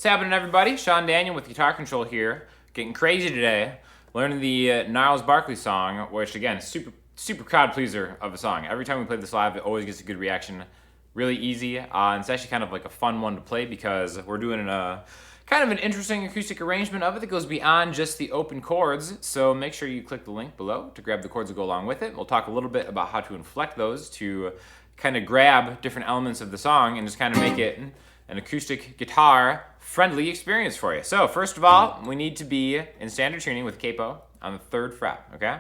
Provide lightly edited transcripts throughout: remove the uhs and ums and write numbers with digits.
What's happening, everybody? Sean Daniel with Guitar Control here. Getting crazy today. Learning the Gnarls Barkley song, which again, super crowd pleaser of a song. Every time we play this live, it always gets a good reaction. Really easy, and it's actually kind of like a fun one to play because we're doing a kind of an interesting acoustic arrangement of it that goes beyond just the open chords. So make sure you click the link below to grab the chords that go along with it. We'll talk a little bit about how to inflect those to kind of grab different elements of the song and just kind of make it an acoustic guitar friendly experience for you. So first of all, we need to be in standard tuning with capo on the 3rd fret, okay?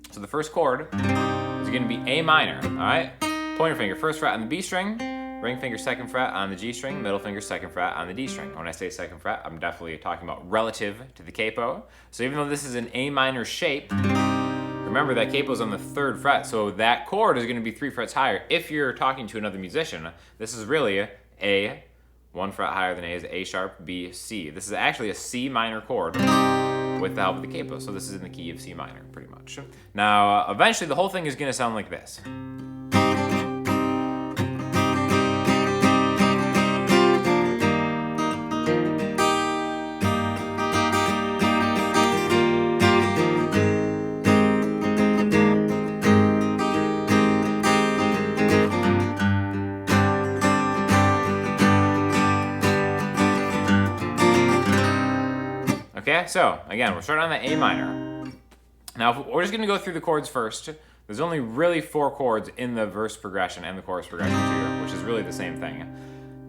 So the first chord is going to be A minor, all right? Pointer finger 1st fret on the B string, ring finger 2nd fret on the G string, middle finger 2nd fret on the D string. When I say 2nd fret, I'm definitely talking about relative to the capo. So even though this is an A minor shape, remember that capo's on the 3rd fret, so that chord is going to be 3 frets higher. If you're talking to another musician, this is really A, 1 fret higher than A is A sharp, B, C. This is actually a C minor chord with the help of the capo, so this is in the key of C minor, pretty much. Now, eventually the whole thing is going to sound like this. Okay, so again, we're starting on the A minor. Now, we're just going to go through the chords first. There's only really 4 chords in the verse progression and the chorus progression too, which is really the same thing.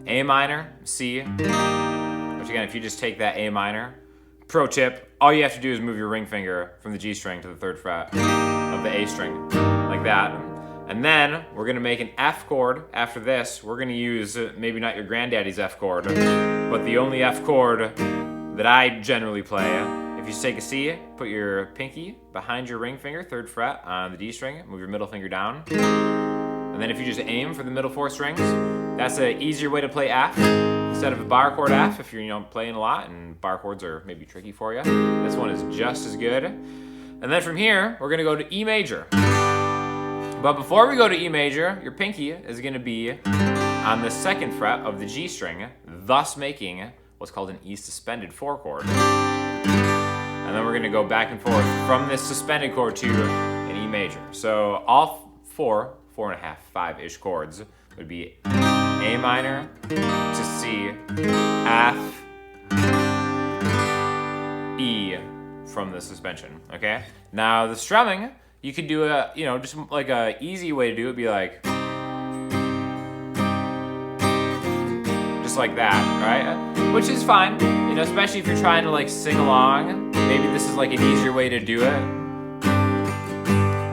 A minor, C, which again, if you just take that A minor, pro tip, all you have to do is move your ring finger from the G string to the 3rd fret of the A string, like that. And then we're going to make an F chord after this. We're going to use maybe not your granddaddy's F chord, but the only F chord that I generally play. If you just take a C, put your pinky behind your ring finger, 3rd fret on the D string, move your middle finger down. And then if you just aim for the middle 4 strings, that's an easier way to play F instead of a bar chord F if you're playing a lot and bar chords are maybe tricky for you. This one is just as good. And then from here, we're gonna go to E major. But before we go to E major, your pinky is gonna be on the 2nd fret of the G string, thus making what's called an E suspended 4 chord. And then we're going to go back and forth from this suspended chord to an E major. So all 4 and a half, 5-ish chords would be A minor to C, F, E from the suspension, okay? Now the strumming, you could do a, just like a easy way to do it would be like, just like that, right? Which is fine, especially if you're trying to like sing along. Maybe this is like an easier way to do it.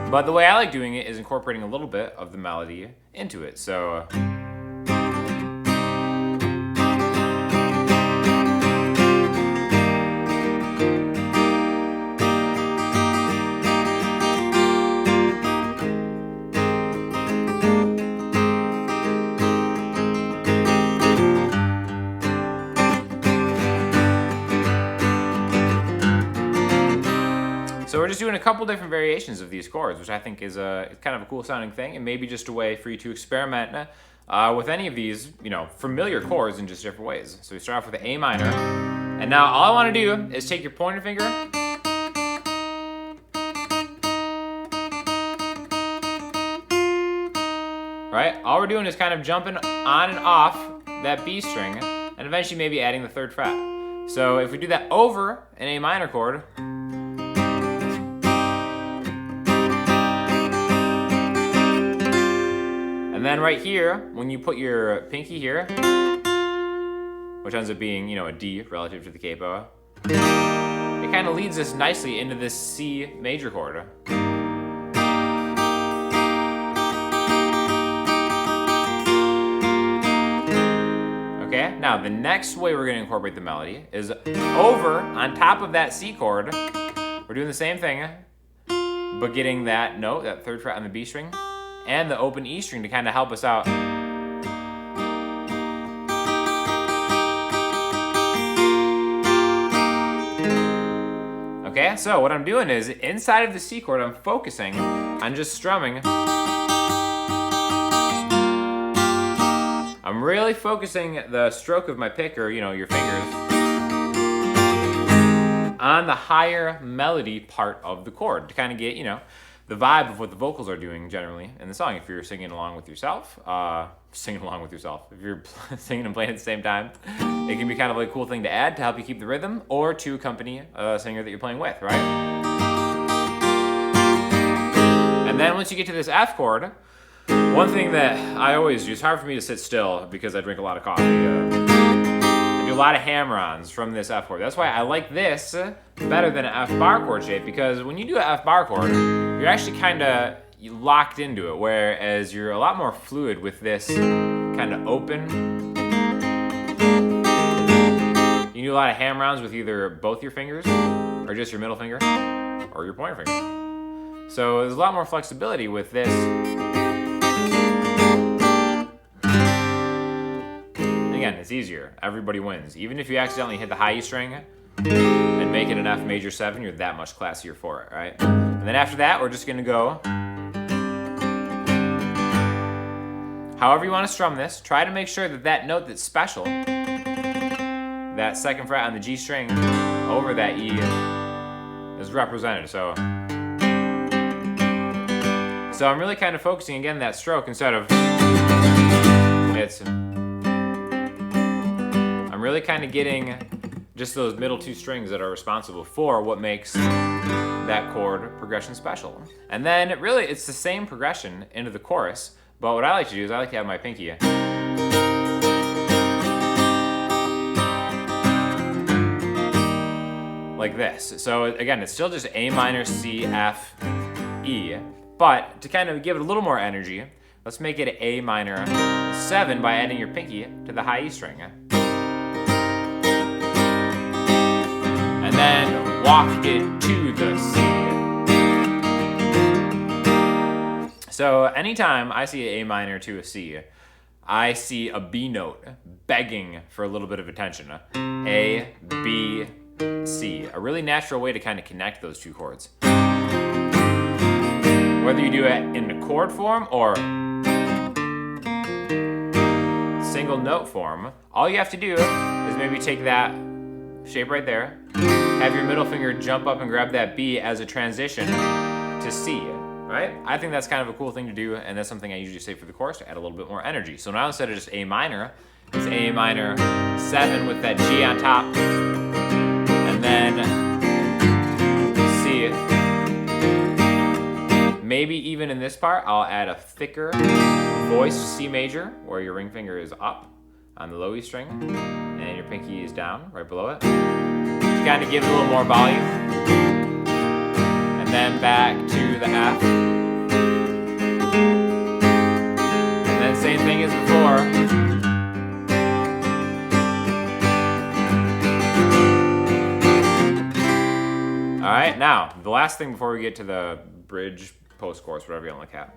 But the way I like doing it is incorporating a little bit of the melody into it. So So we're just doing a couple different variations of these chords, which I think is kind of a cool sounding thing, and maybe just a way for you to experiment with any of these, familiar chords in just different ways. So we start off with the A minor, and now all I want to do is take your pointer finger, right? All we're doing is kind of jumping on and off that B string, and eventually maybe adding the 3rd fret. So if we do that over an A minor chord, and then right here, when you put your pinky here, which ends up being, a D relative to the capo, it kind of leads us nicely into this C major chord. Okay, now the next way we're going to incorporate the melody is over on top of that C chord. We're doing the same thing, but getting that note, that 3rd fret on the B string, and the open E string to kind of help us out. Okay, so what I'm doing is inside of the C chord, I'm focusing on just strumming I'm I'm really focusing the stroke of my pick, or your fingers, on the higher melody part of the chord to kind of get, the vibe of what the vocals are doing generally in the song. If you're singing along with yourself, if you're singing and playing at the same time, it can be kind of like a cool thing to add to help you keep the rhythm or to accompany a singer that you're playing with, right? And then once you get to this F chord, one thing that I always do, it's hard for me to sit still because I drink a lot of coffee. I do a lot of hammer-ons from this F chord. That's why I like this better than an F bar chord shape, because when you do an F bar chord, you're actually kind of locked into it, whereas you're a lot more fluid with this kind of open. You do a lot of hammer-ons with either both your fingers, or just your middle finger, or your pointer finger. So there's a lot more flexibility with this. Again, it's easier. Everybody wins. Even if you accidentally hit the high E string and make it an F major 7, you're that much classier for it, right? And then after that, we're just gonna go however you want to strum this. Try to make sure that that note that's special, that second fret on the G string over that E, is represented. So I'm really kind of focusing again that stroke instead of I'm really kind of getting just those middle two strings that are responsible for what makes that chord progression special. And then really it's the same progression into the chorus, but what I like to do is I like to have my pinky like this. So again, it's still just A minor, C, F, E, but to kind of give it a little more energy, let's make it A minor 7 by adding your pinky to the high E string. And then walk it to the C. So anytime I see an A minor to a C, I see a B note begging for a little bit of attention. A, B, C. A really natural way to kind of connect those two chords. Whether you do it in the chord form or single note form, all you have to do is maybe take that shape right there, have your middle finger jump up and grab that B as a transition to C, right? I think that's kind of a cool thing to do, and that's something I usually say for the chorus to add a little bit more energy. So now instead of just A minor, it's A minor 7 with that G on top, and then C. Maybe even in this part, I'll add a thicker voiced C major, where your ring finger is up on the low E string, and your pinky is down right below it. To kind of give it a little more volume. And then back to the F. And then same thing as before. All right, now, the last thing before we get to the bridge, post-chorus, whatever you want to look at.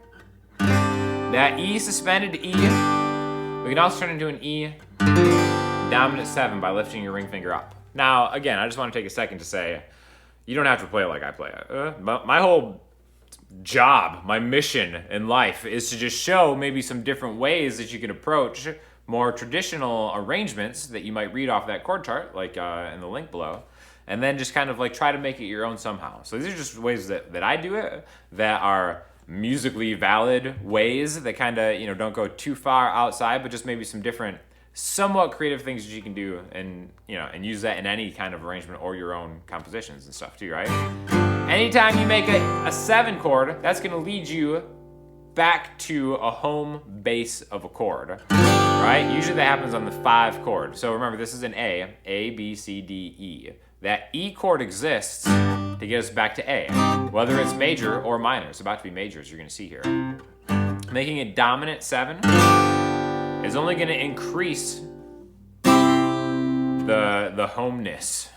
That E suspended to E, we can also turn into an E dominant 7 by lifting your ring finger up. Now, again, I just want to take a second to say, you don't have to play it like I play it. But my whole job, my mission in life is to just show maybe some different ways that you can approach more traditional arrangements that you might read off that chord chart, like in the link below, and then just kind of like try to make it your own somehow. So these are just ways that I do it that are musically valid ways that kind of, don't go too far outside, but just maybe some different somewhat creative things that you can do, and use that in any kind of arrangement or your own compositions and stuff too, right? Anytime you make a 7 chord, that's going to lead you back to a home base of a chord, right? Usually that happens on the 5 chord. So remember, this is an A, B, C, D, E. That E chord exists to get us back to A, whether it's major or minor. It's about to be major, as you're going to see here. Making it dominant 7 is only going to increase the homeness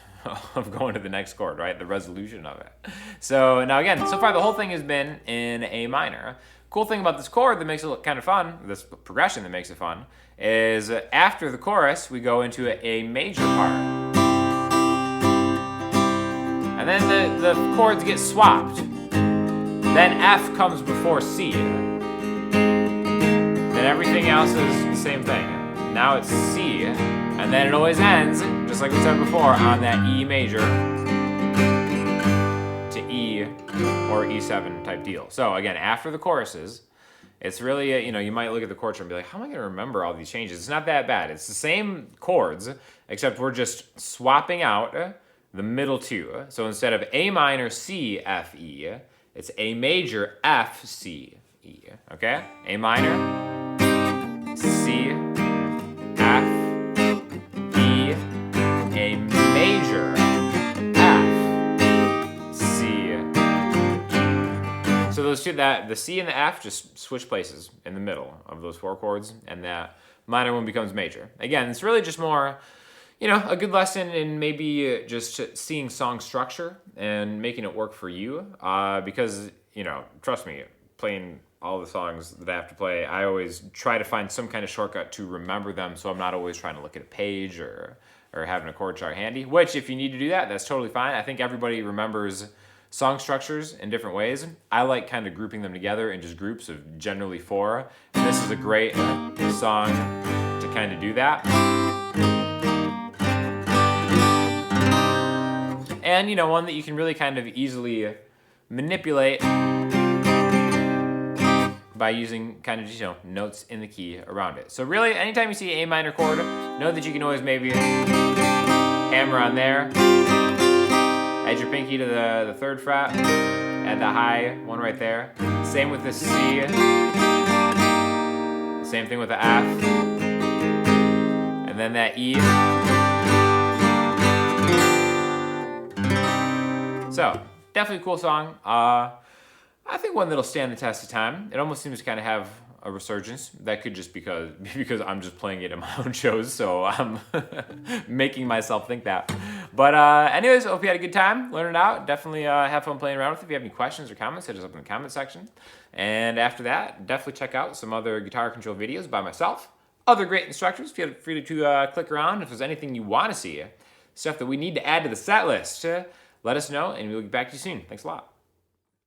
of going to the next chord, right? The resolution of it. So now again, so far the whole thing has been in A minor. Cool thing about this chord that makes it look kind of fun, this progression that makes it fun, is after the chorus, we go into a major part. And then the chords get swapped. Then F comes before C. Then everything else is the same thing. Now it's C, and then it always ends, just like we said before, on that E major to E or E7 type deal. So again, after the choruses, it's really, you might look at the chord chart and be like, how am I going to remember all these changes? It's not that bad. It's the same chords, except we're just swapping out the middle two. So instead of A minor, C, F, E, it's A major, F, C, E, okay? A minor, C, F, E, A major, F, C, E. So those two, the C and the F just switch places in the middle of those four chords, and that minor one becomes major. Again, it's really just more, a good lesson in maybe just seeing song structure and making it work for you. Because, trust me, playing all the songs that I have to play, I always try to find some kind of shortcut to remember them, so I'm not always trying to look at a page or having a chord chart handy, which if you need to do that, that's totally fine. I think everybody remembers song structures in different ways. I like kind of grouping them together in just groups of generally 4, and this is a great song to kind of do that. And, one that you can really kind of easily manipulate by using kind of just, notes in the key around it. So really, anytime you see A minor chord, know that you can always maybe hammer on there, add your pinky to the 3rd fret, add the high one right there. Same with the C, same thing with the F, and then that E. So, definitely a cool song. I think one that'll stand the test of time. It almost seems to kind of have a resurgence. That could just because I'm just playing it in my own shows, so I'm making myself think that. But anyways, hope you had a good time learning it out. Definitely have fun playing around with it. If you have any questions or comments, hit us up in the comment section. And after that, definitely check out some other guitar control videos by myself. Other great instructors. Feel free to click around. If there's anything you want to see, stuff that we need to add to the set list, let us know, and we'll get back to you soon. Thanks a lot.